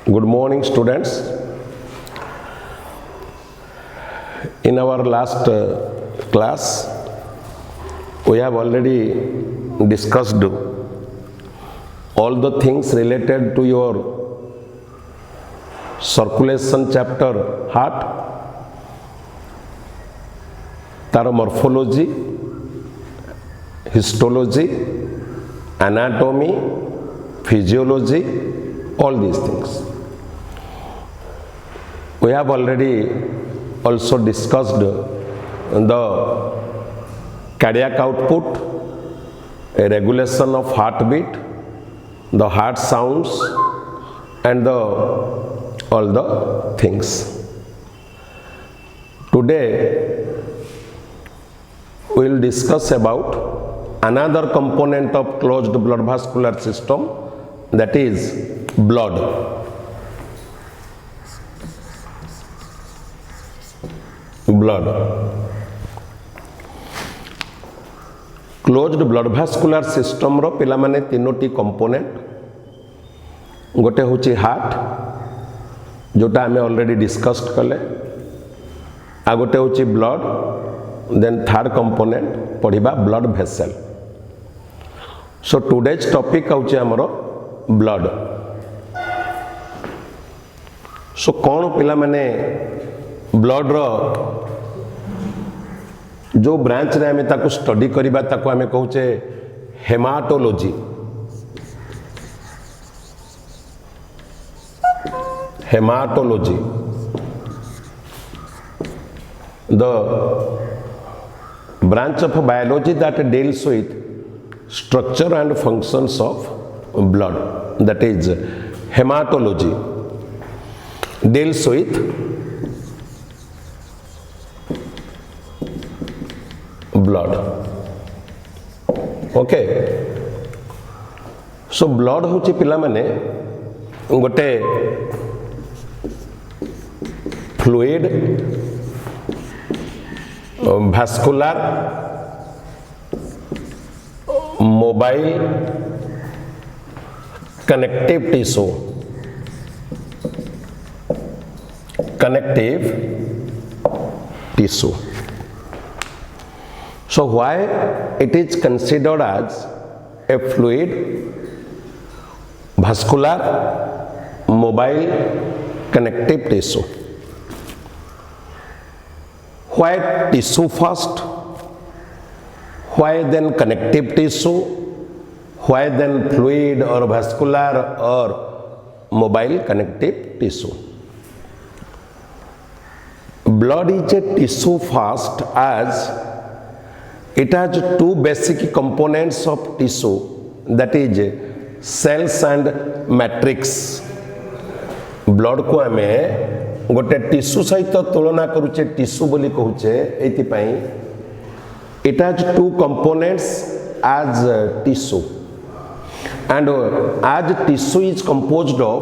Good morning, students. In our last class, we have already discussed all the things related to your circulation chapter heart, तार morphology, histology, anatomy, physiology, all these things. We have already also discussed the cardiac output, a regulation of heartbeat, the heart sounds, and all the things. Today we will discuss about another component of closed blood vascular system, that is blood. Blood. Closed blood vascular system रो पिला माने तीनोटी component, गोटे होची heart जोटा आमे already discussed कले, आ गोटे होची ब्लड, देन थर्ड कंपोनेंट पढ़िबा blood vessel. So today's topic होची हमरो ब्लड. सो कौन पिला माने ब्लड रो जो ब्रांच रे हमें ताको स्टडी करिबा ताको हमें कहूचे haematology. Haematology, the branch of biology that deals with structure and functions of blood, that is hematology, deals with blood. Okay, so blood होची पिला माने गोटे fluid, vascular, mobile, connective tissue, connective tissue. So why it is considered as a fluid, vascular, mobile, connective tissue? Why tissue first? Why then connective tissue? Why then fluid or vascular or mobile connective tissue? Blood is a tissue first as it has two basic components of tissue, that is cells and matrix. Blood को हमें गोटे tissue सहित तुलना करुचे, tissue बोली कहूचे एति पई. It has two components as tissue, and as tissue is composed of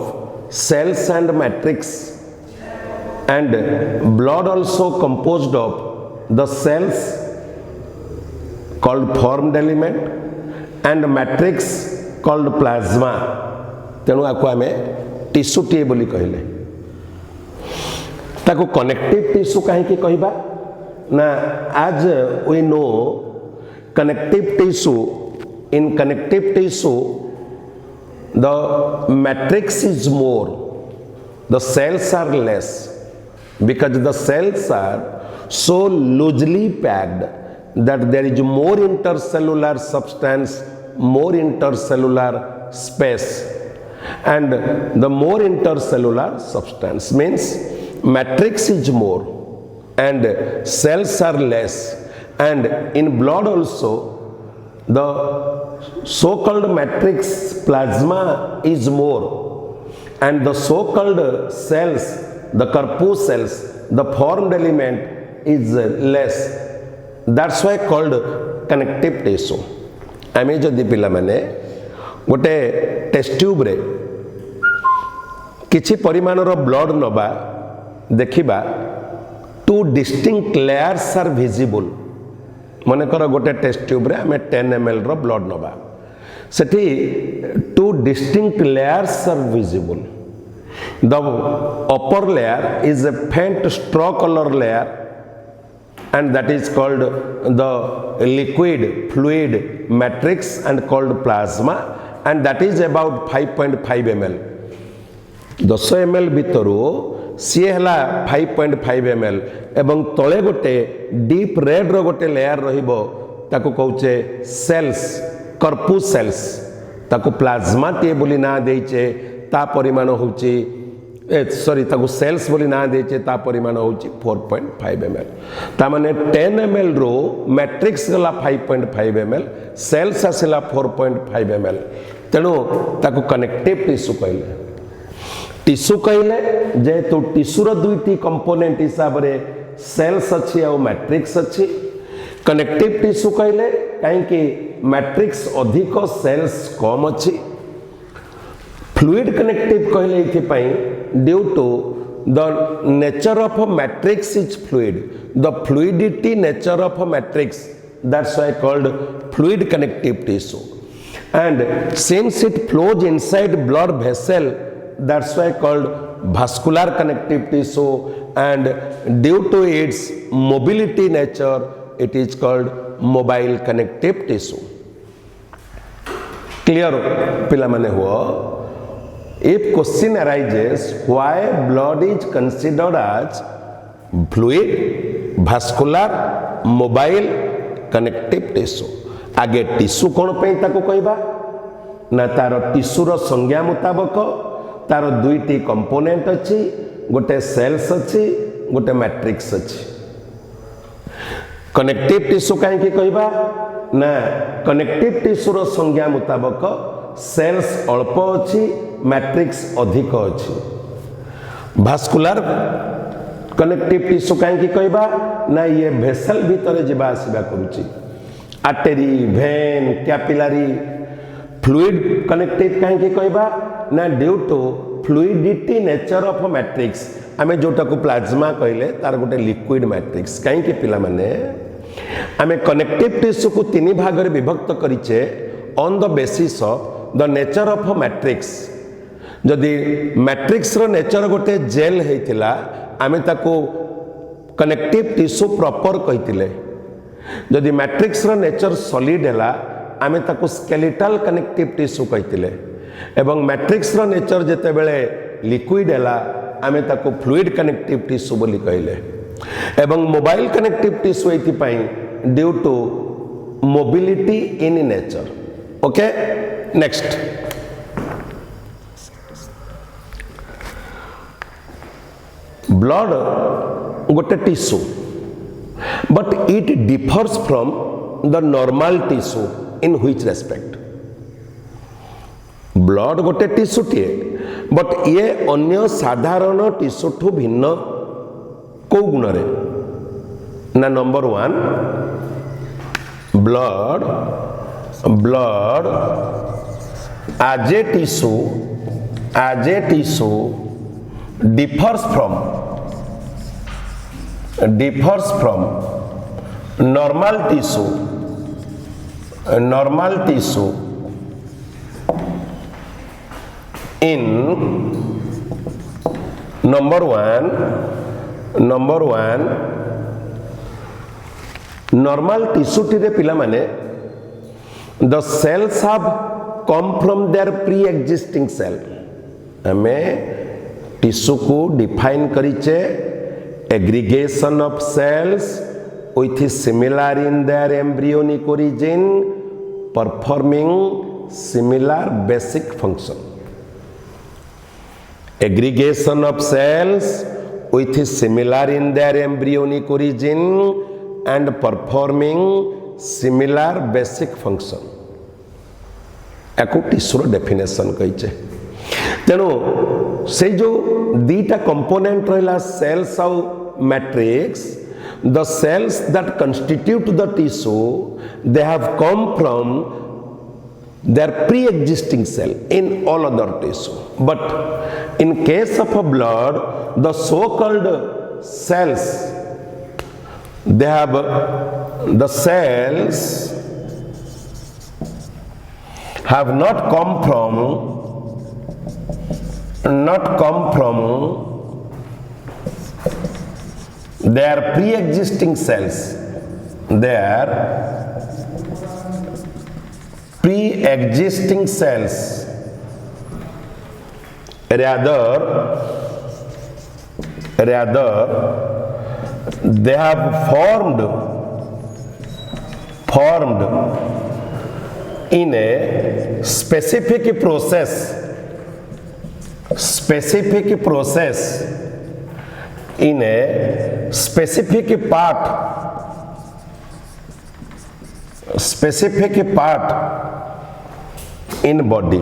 cells and matrix, and blood also composed of the cells called formed element and matrix called plasma. तेणु आपको हमें tissue T बोली कहले. ताको connective tissue कहीं की कहबा ना, आज we know connective tissue, in connective tissue the matrix is more, the cells are less, because the cells are so loosely packed that there is more intercellular substance, more intercellular space, and the more intercellular substance means matrix is more and cells are less. And in blood also the so-called matrix plasma is more, and the so-called cells, the corpuscles, the formed element is less. That's why called connective tissue. आमे जदि पिला माने गोटे test tube रे किछि परिमाणर blood नबा देखिबा, two distinct layers are visible. मन कर गोटे टेस्ट ट्यूब रे आमे 10 ml रो ब्लड नबा, सेठी two distinct layers are visible. The upper layer is a faint straw color layer, and that is called the liquid fluid matrix and called plasma, and that is about 5.5 ml. 10 ml भितरु सी है 5.5 ml एवं तले गोटे deep red रो गोटे layer रहिबो ताको कहउचे sales, कर्पुसेल्स, ताको plasma टे बोली ना देइचे, ता परिमाण होउची सॉरी ताको सेल्स बोली ना देइचे, ता परिमाण होउची 4.5 ml। ता माने 10 ml रो मैट्रिक्स गला 5.5 ml, सेल्स आसिला 4.5 ml, तेणु ताको कनेक्टिव टिश्यू कहले। टिश्यू कहले जेहेतु टिश्यूर दुईटी कंपोनेंट हिसाब रे सेल्स अच्छी और मैट्रिक्स अच्छी। कनेक्टिव टिश्यू कहले कहीं मैट्रिक्स अधिक सेल्स कम अच्छी। फ्लूइड कनेक्टिव कहले इथिपाई due to the nature of matrix is fluid, the fluidity nature of matrix, that's why called fluid connective tissue, and since it flows inside blood vessel, that's why called vascular connective tissue, and due to its mobility nature it is called mobile connective tissue। clear pila mane huo? If question arises why blood is considered as fluid, vascular, mobile, connective tissue, आगे tissue कौन पे ताको कहबा ना तार tissue रो संज्ञा मुताबक तार दुईटी कंपोनेंट अच्छी, गोटे सेल्स अच्छी, गोटे मैट्रिक्स अच्छी। कनेक्टिव टिश्यू कहीं कहबा ना कनेक्टिव टिश्यू रो संज्ञा मुताबक सेल्स अल्प अच्छी, मैट्रिक्स अधिक अच्छी। भास्कुलर कनेक्टिव टिश्यू कहीं कहबा ना ये भेसल भितर जीवा आसिबा करूची, आर्टेरी, भेन, कैपिलरी। फ्लूइड कनेक्टिव कहीं कहबा ना due to fluidity nature of matrix, आमे जोटा को प्लाज्मा कहले तार गोटे लिक्विड मैट्रिक्स। कहीं पिला माने आमे कनेक्टिव टिश्यू को तीन भाग रे विभक्त करिचे on the basis of the nature of matrix. जदि मैट्रिक्स रो नेचर गोटे जेल हेतिला आमे ताको कनेक्टिव टिश्यू प्रॉपर कहितिले। जदि मैट्रिक्स रो नेचर सॉलिड हैला आमे ताको स्केलेटल कनेक्टिव टिश्यू कहितिले, एवं मैट्रिक्स रो नेचर जेते बेले लिक्विड हैला आमे ताको फ्लूइड कनेक्टिव टिश्यू बोली कहले। एवं मोबाइल कनेक्टिव टिश्यू एथि पई due to mobility in nature. Okay, next blood गोटे tissue, but it differs from the normal tissue in which respect? Blood गोटे टिश्यू टे, बट ये अन्य साधारण टिश्यू ठू भिन्न को गुण रे? ना number one, blood as a tissue differs from normal tissue in number one normal tissue T रे पिला माने the cells have come from their pre-existing cell। हमें टिश्यू को define करिचे aggregation of cells with similar in their embryonic origin performing similar basic function। aggregation of cells with similar in their embryonic origin and performing similar basic function। एको टिश्यूर definition कहीचे। तेणु से जो दीटा component रहा cells आउ matrix, the cells that constitute the tissue they have come from their pre-existing cell in all other tissue, but in case of a blood the so-called cells, they have the cells have not come from not come from their pre-existing cells. Their pre-existing cells. Rather, they have formed in a specific process in a specific part in body,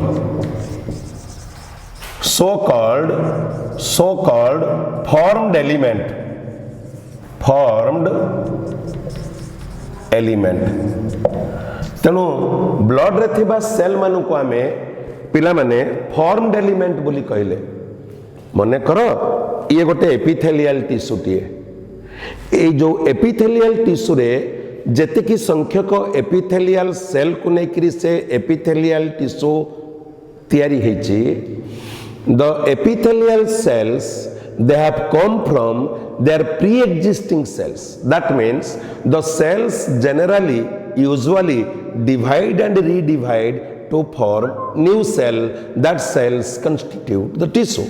so called formed element. तेणु blood रे थिबा cell मानु को आमे पिला माने formed element बोली कहले। मने करो ये गोटे एपिथेलियल टिश्यू टीए, ये जो एपिथेलियल टिश्यू रे जेतिकी संख्यक एपिथेलियल सेल को लेकर से एपिथेलियल टिश्यू तैयारी हेची, the epithelial cells they have come from their pre-existing cells. That means the cells generally usually divide and redivide to form new cell. That cells constitute the tissue.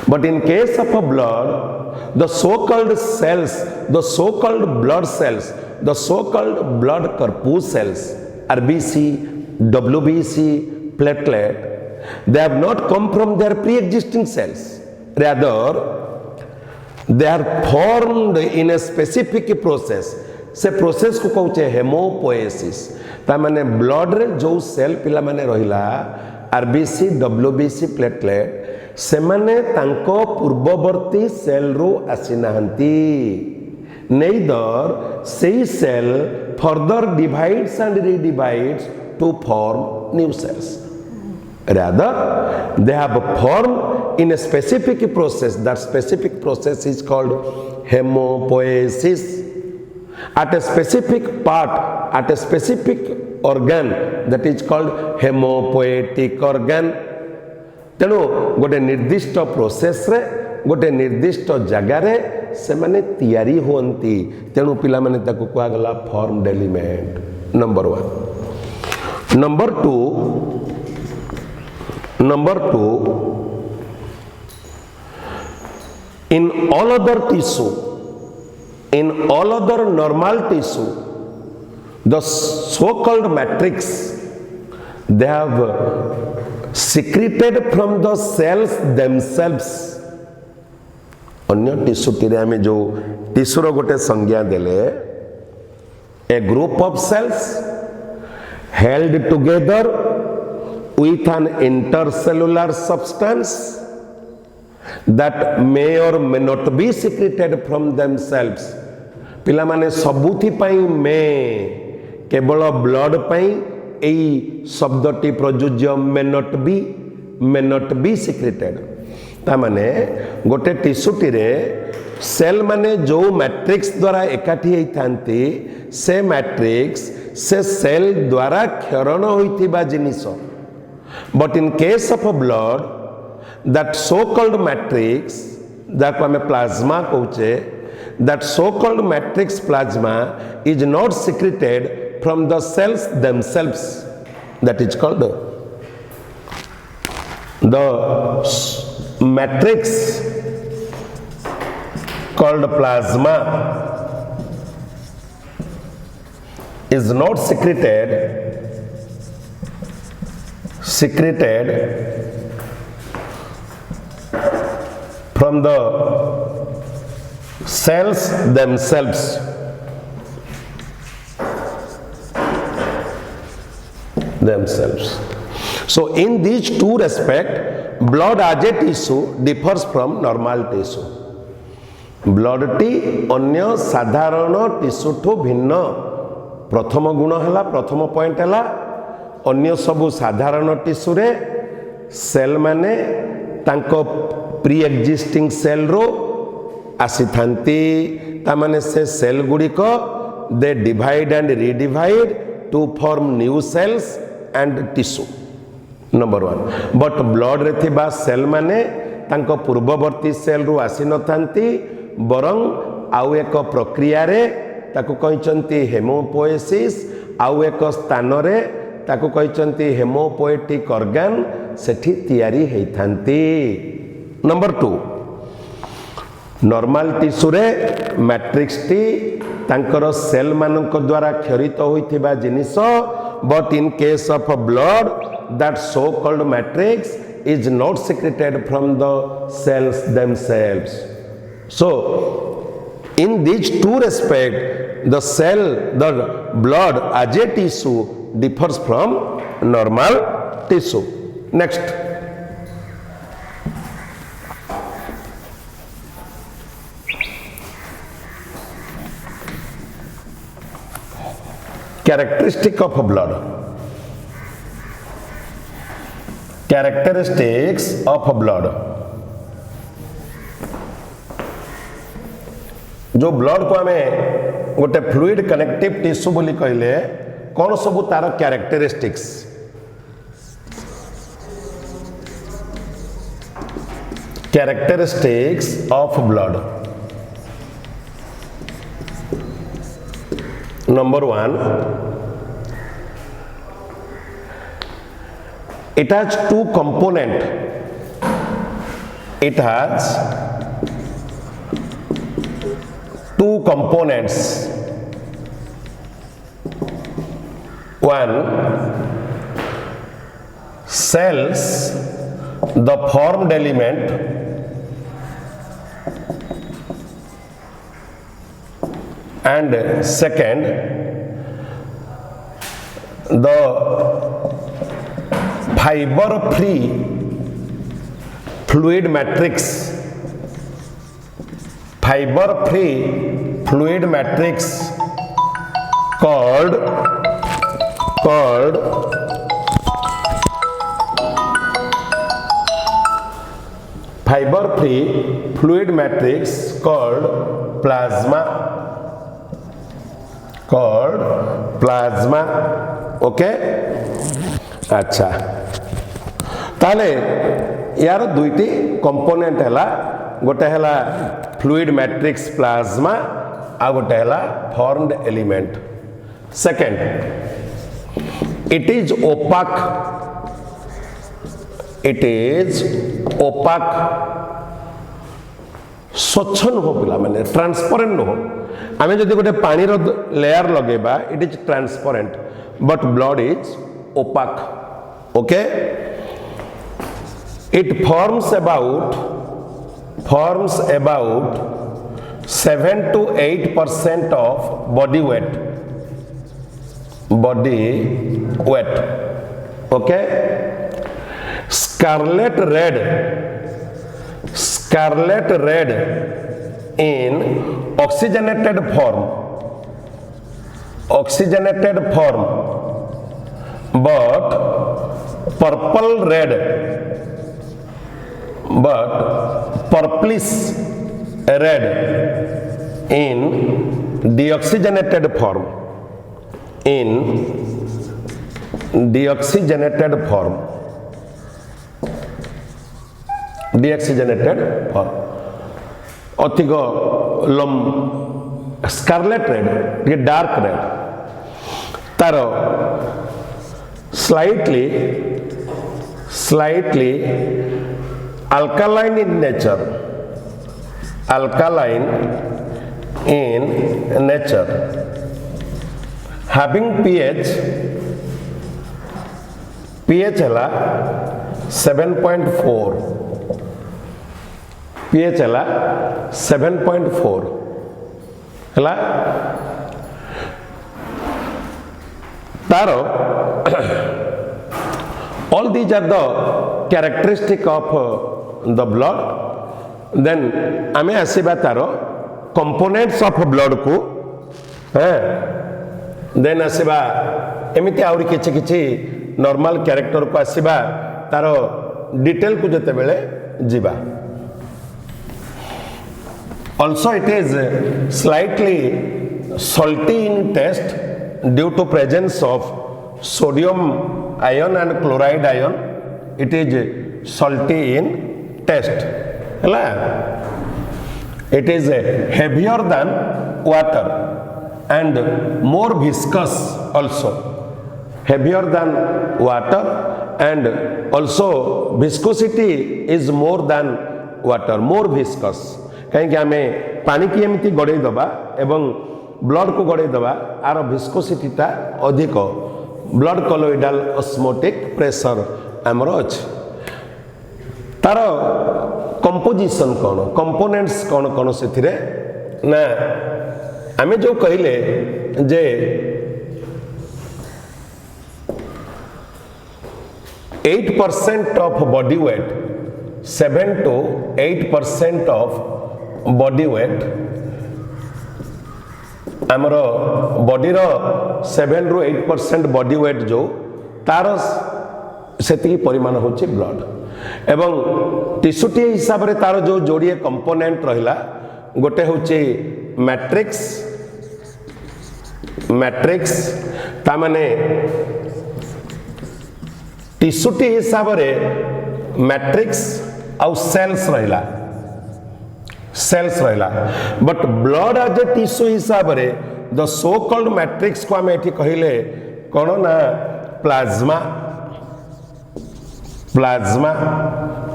But in case of a blood, the so-called cells, the so-called blood cells, the so-called blood corpuscles, RBC, WBC, platelet, they have not come from their pre-existing cells. Rather, they are formed in a specific process. से process को कहते हेमोपोएसिस। ता माने blood रे जो cell पिला माने रहिला आरबीसी, डब्ल्यूबीसी, प्लेटलेट, से माने तांको पूर्ववर्ती सेल रो आसी नाहंती। नेइदर सेई cell further divides and redivides to form new cells. Rather, they have formed in a specific process. That specific process is called hemopoiesis. At a specific part, at a specific organ, that is called hemopoietic organ. तेणु गोटे निर्दिष्ट process रे गोटे निर्दिष्ट जगह रे से माने तैयारी होंती. तेणु पिला माने ताको कुआ गला formed element. Number 1. Number two, in all other tissue, in all other normal tissue, the so-called matrix, they have secreted from the cells themselves. अन्य टिश्यू टीरे आमे जो टिश्यू रो गोटे संज्ञा देले, a group of cells held together with an intercellular substance that may or may not be secreted from themselves. पिला माने सबुथि पाई में केवल ब्लड पाई एई शब्दटी प्रयोज्य may not be secreted. ता माने गोटे टिश्यू टीरे सेल माने जो मैट्रिक्स द्वारा एकाठी होई थांती से मैट्रिक्स से सेल द्वारा क्षरण होइथिबा जिनिस. But in case of a blood, that so-called matrix, that we plasma कहूचे, that so-called matrix plasma is not secreted from the cells themselves. That is called the matrix called plasma is not secreted from the cells themselves. So in these two respects, blood as a tissue differs from normal tissue. Blood T अन्य साधारण tissue ठो भिन्न. प्रथम गुण है, प्रथम point है, अन्य सबु साधारण टिश्यू रे सेल माने तांको प्री एक्जिस्टिंग सेल रो आसी थांती. ता माने से सेल गुडी को they divide and redivide to form new cells and tissue. Number 1 but blood रे थिबा सेल माने तांको पूर्ववर्ती सेल रु आसी न थांती बरं आउ एक प्रक्रिया रे ताकू कहचंती हेमोपोएसिस आउ एक स्थान रे ताकू कहचंती हेमोपोएटिक ऑर्गन सेठी तयारी हेई थांती। नंबर 2 नॉर्मल टिश्यू रे मैट्रिक्स टी तांकर सेल मानक द्वारा क्षरित होइथिबा जिनिस but in case of blood that so called matrix is not secreted from the cells themselves. So in these two respects the blood as a tissue differs from normal tissue. Next, characteristic of blood. Characteristics of blood. जो blood को हमें गोटे fluid connective tissue बोली कहले कौन सब तार characteristics characteristics of blood. Number 1 it has two component. It has two components. One, cells, the formed element, and second, the fiber free fluid matrix. Fiber free fluid matrix called fiber free fluid matrix called plasma. Okay अच्छा ताले यार दुईटी component हैला गोटे हैला fluid matrix plasma आ गोटे हैला formed element. Second, it is opaque स्वच्छ नुह पिला माने ट्रांसपेरेंट नुह। आमे जदि गोटे पानी रो लेयर लगेबा it is transparent but blood is opaque. Okay, it forms about 7 to 8% of body weight. Okay, scarlet red in oxygenated form but purplish red in deoxygenated form. अधिक स्कारलेट रेड ये dark red तार slightly alkaline in nature, having pH है 7.4 है तारो all these are the characteristic of the blood. Then आमे आसीबा तारो components of blood को then आसीबा एमिति आउरी किछि normal character को आसीबा तारो detail को जते बेले जीवा. Also it is slightly salty in taste due to presence of sodium ion and chloride ion it is salty in taste है it is heavier than water and more viscous also heavier than water and also viscosity is more than water more viscous कहीं आम पानी की एमती गड़े दबा एवं blood को गड़े दबा आर विस्कोसिटी टा अधिक ब्लड कलोइडाल ऑस्मोटिक प्रेशर आमर अच्छे तार कंपोजिशन कौन कंपोनेंट्स कौन कौन से ना आम जो कहले जे 8% of body weight 7 to 8% of body weight आमर बॉडी रो 7 ରୁ 8% बॉडी वेट जो तार से परिमाण होची ब्लड एवं टिश्यूटी हिसाब रे तार जो जोड़िए कंपोनेंट रहिला गोटे होची मैट्रिक्स मैट्रिक्स ता माने टिश्यूटी हिसाब रे मैट्रिक्स आउ सेल्स रहिला but blood as a tissue हिसाब रे द सो कॉल्ड मैट्रिक्स को आमे एठी कहिले कोन ना प्लाज्मा प्लाज्मा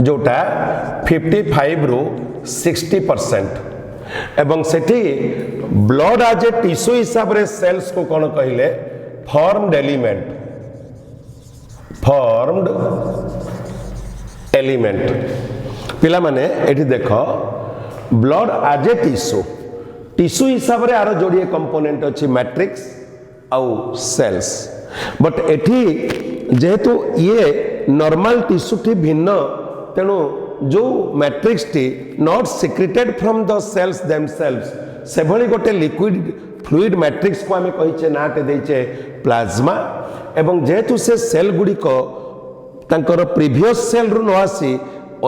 जोटा 55 ରୁ 60% एवं सेठी ब्लड एज ए टिश्यू हिसाब रे सेल्स को कोन कहिले फॉर्म्ड एलिमेंट फॉर्म्ड एलिमेंट पिला माने एठी देखो blood as a tissue tissue हिसाब रे आरो जोड़िए कंपोनेंट अछि मैट्रिक्स आउ सेल्स बट एठी जेहेतु ये नॉर्मल टिश्यू ठी भिन्न तेणु जो मैट्रिक्स टी not secreted from the cells themselves से भली गोटे लिक्विड फ्लूइड मैट्रिक्स को आमे कहिचे नाटे देइचे प्लाज्मा एवं जेहेतु से सेल गुड़िक तांकर प्रीवियस सेल रु न आसी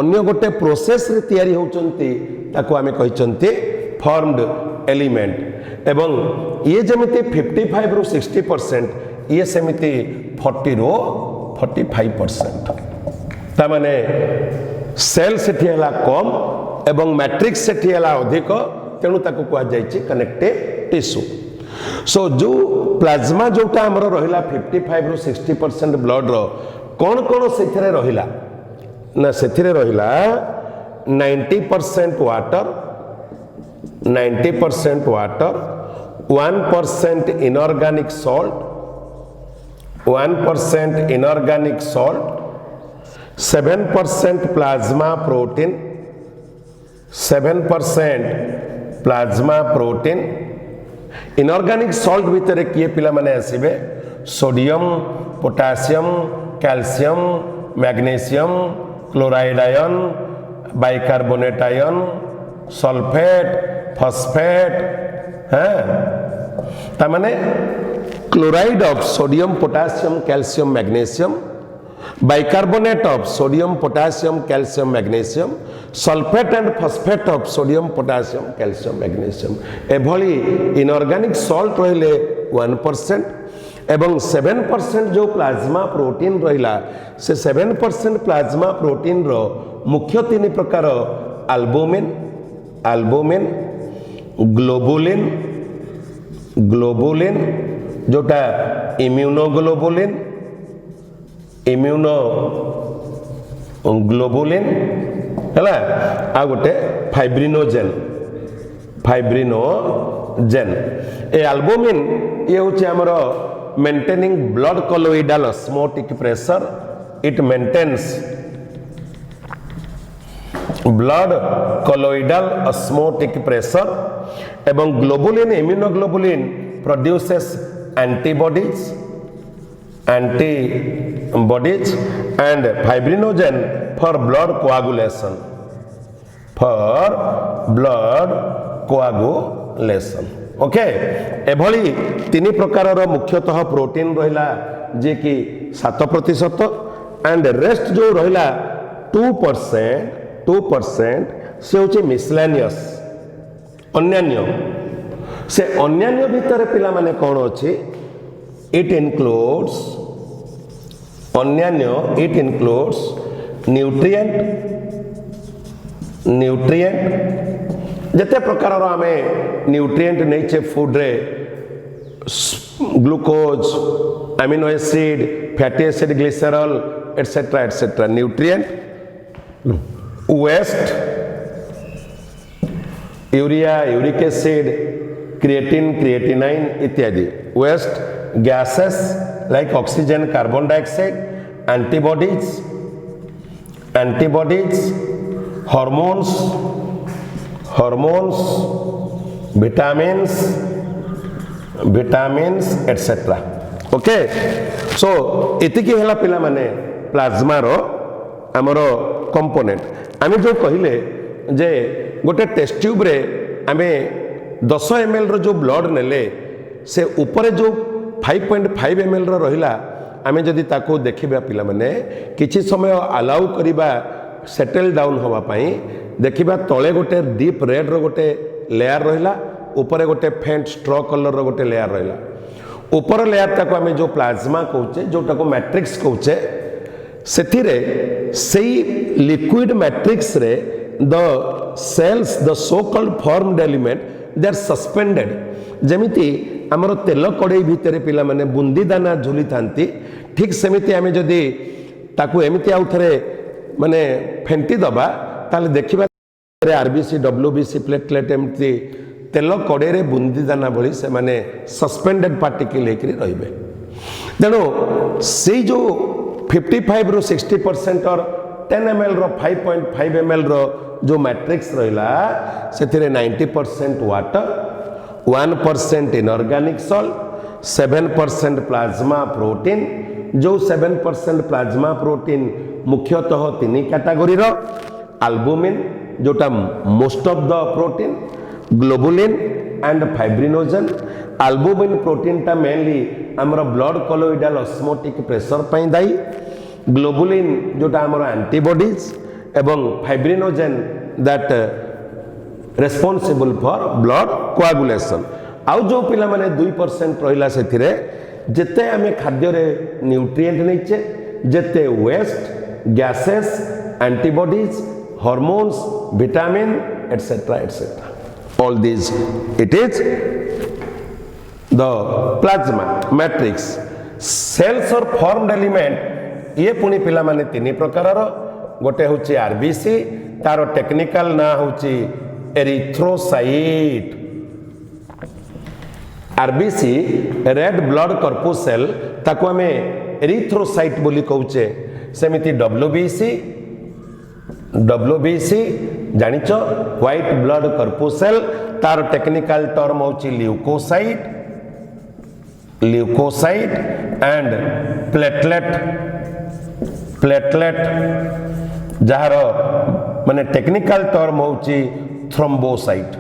अन्य गोटे प्रोसेस रे तैयारी होचंती ताको आमे कहिचंती फॉर्म्ड एलिमेंट एवं ये जमिति 55 ରୁ 60% ये सेमिति 40 ରୁ 45% ता माने सेल सेठी हला कम एवं मैट्रिक्स सेठी हला अधिक तेणु ताको कुआ जाइछि कनेक्टिव टिश्यू सो जो प्लाज्मा जोटा हमर रहिला 55 ରୁ 60% ब्लड रो कोन कोन सेथिरे रहिला ना सेथिरे रहिला 90% water 1% inorganic salt 7% plasma protein 7% plasma protein inorganic salt भितर किए पिला माने आसीबे sodium potassium calcium magnesium chloride ion bicarbonate ion sulphate phosphate हैं तामाने chloride of sodium potassium calcium magnesium bicarbonate of sodium potassium calcium magnesium sulphate and phosphate of sodium potassium calcium magnesium एभली inorganic salt रहिले 1% एवं 7% जो plasma protein रहिला से 7% plasma protein रो मुख्य तीन प्रकार अल्बुमिन अल्बुमिन ग्लोबुलिन ग्लोबुलिन जोटा इम्यूनोग्लोबुलिन इम्यूनोग्लोबुलिन हैला आ गोटे फाइब्रिनोजेन ए अल्बुमिन ये होची हमरो maintaining blood colloidal osmotic pressure it maintains blood colloidal osmotic pressure एवं globulin immunoglobulin produces antibodies and fibrinogen for blood coagulation okay एभली तीन प्रकार मुख्यतः प्रोटीन रहिला जे कि 7% एंड रेस्ट जो रहिला 2% से होचे मिसलेनियस अन्यान्य से अन्यान्य भीतर पिला माने कौन अछि इट इंक्लूड्स अन्यान्य इट इंक्लूड्स न्यूट्रिएंट न्यूट्रिएंट जते प्रकार आमे न्यूट्रिएंट नहींचे फूड रे glucose amino acid fatty acid glycerol etcetera nutrient waste urea uric acid creatine creatinine इत्यादि waste gases like oxygen carbon dioxide antibodies hormones vitamins etcetera okay so एतिकी हला पिला माने प्लाज्मा रो हमरो कंपोनेंट आमे जो कहिले जे गोटे टेस्ट ट्यूब रे आमे 10 ml रो जो ब्लड नेले से ऊपर जो 5.5 ml रो रहिला आमे जदि ताको देखिबा पिला माने किछि समय अलाउ करिबा सेटल डाउन होवा पई देखिबा तळे गोटे डीप रेड रो गोटे लेयर रहिला ऊपर गोटे फेंट स्ट्रॉ कलर रो गोटे लेयर रहिला ऊपर लेयर ताको आमे जो प्लाज्मा कहउचे जोटा को मैट्रिक्स कहउचे सेथिरे सेई लिक्विड मैट्रिक्स रे the cells the so called formed element they are suspended जेमिति हमरो तेल कड़ई भितर पिला माने बुंदी दाना झुली थांती ठीक सेमिति आमे जदी ताकू एमिति आउ थरे माने फेंटी दबा ताले देखिबा आरबीसी डब्ल्यूबीसी प्लेटलेट एमिति तेल कड़े रे बुंदी दाना भली से माने सस्पेंडेड पार्टिकल लेकरी रहिबे तेणु से जो 55 रो 60% और 10 ml रो 5.5 ml रो जो मैट्रिक्स रहिला सेथिरे 90% water 1% inorganic salt 7% plasma protein जो 7% प्लाज्मा प्रोटीन मुख्यतः 3 कैटेगरी रो अल्बुमिन जोटा most of the protein globulin and fibrinogen albumin protein टा मेनली हमर ब्लड कोलोइडल ऑस्मोटिक प्रेशर पई दाई ग्लोबुलिन जोटा हमर एंटीबॉडीज एवं fibrinogen that responsible for blood coagulation आउ जो पिला माने 2% रहिला सेथिरे जेते हमें खाद्य रे न्यूट्रिएंट नैचे जेते waste gases antibodies hormones vitamin etcetera all these it is the plasma matrix cells or formed element ये पुनी पिला माने तीन प्रकार गोटे होची आरबीसी तार टेक्निकल ना होची एरिथ्रोसाइट आरबीसी रेड ब्लड कर्पूसेल ताको हमें एरिथ्रोसाइट बोली कहउचे सेमिति डब्ल्यूबीसी जानिच व्हाइट ब्लड कर्पूसेल तार टेक्निकल टर्म होची ल्यूकोसाइट एंड प्लेटलेट जार माने टेक्निकल टर्म होची थ्रोम्बोसाइट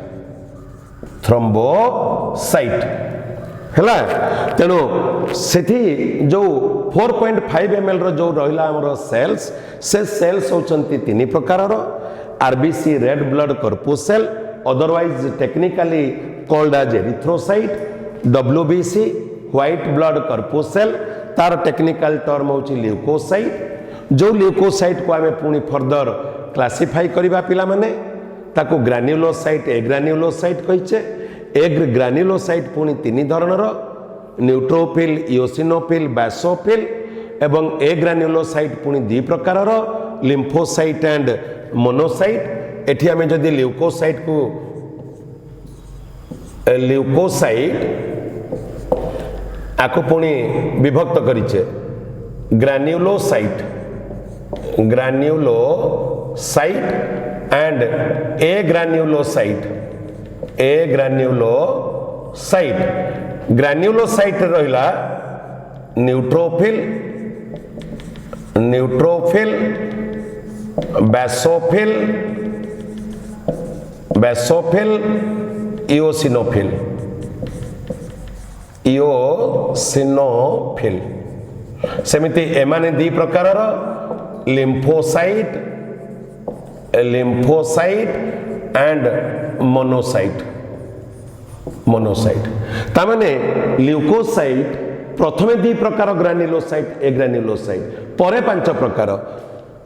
हैला तेणु सेठी जो 4.5 ml रो जो रहिला हमर सेल्स से सेल्स होचंती तीन प्रकार रो RBC red blood corpuscle otherwise technically called as erythrocyte WBC white blood corpuscle तार टेक्निकल टर्म होची ल्यूकोसाइट जो ल्यूकोसाइट को आमे पुनी फर्दर क्लासिफाई करिबा पिला माने ताको ग्रान्युलोसाइट ए ग्रान्युलोसाइट कहिचे ए ग्रान्युलोसाइट पुनी तीन धरणर न्यूट्रोफिल इओसिनोफिल बेसोफिल एवं ए ग्रान्युलोसाइट पुनी दी प्रकारर लिम्फोसाइट एंड मोनोसाइट एठी हमें जदि ल्यूकोसाइट को आको पुनी विभक्त करिचे ग्रान्युलोसाइट एंड ए ग्रान्युलोसाइट रहिला न्यूट्रोफिल बेसोफिल इओसिनोफिल सेमिति एमाने दी प्रकारर लिम्फोसाइट एंड मोनोसाइट तामाने ल्यूकोसाइट प्रथमे दी प्रकार ग्रान्युलोसाइट ए ग्रान्युलोसाइट परे 5 प्रकार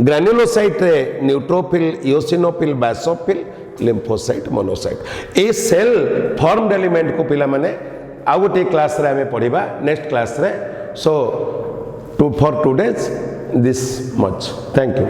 ग्रानुलोसाइट रे न्यूट्रोफिल इओसिनोफिल बासोफिल लिम्फोसाइट मोनोसाइट ए सेल फॉर्म्ड एलिमेंट को पिला माने आउ गोटे क्लास रे हमें पढ़िबा नेक्स्ट क्लास रे so for today's this much thank you.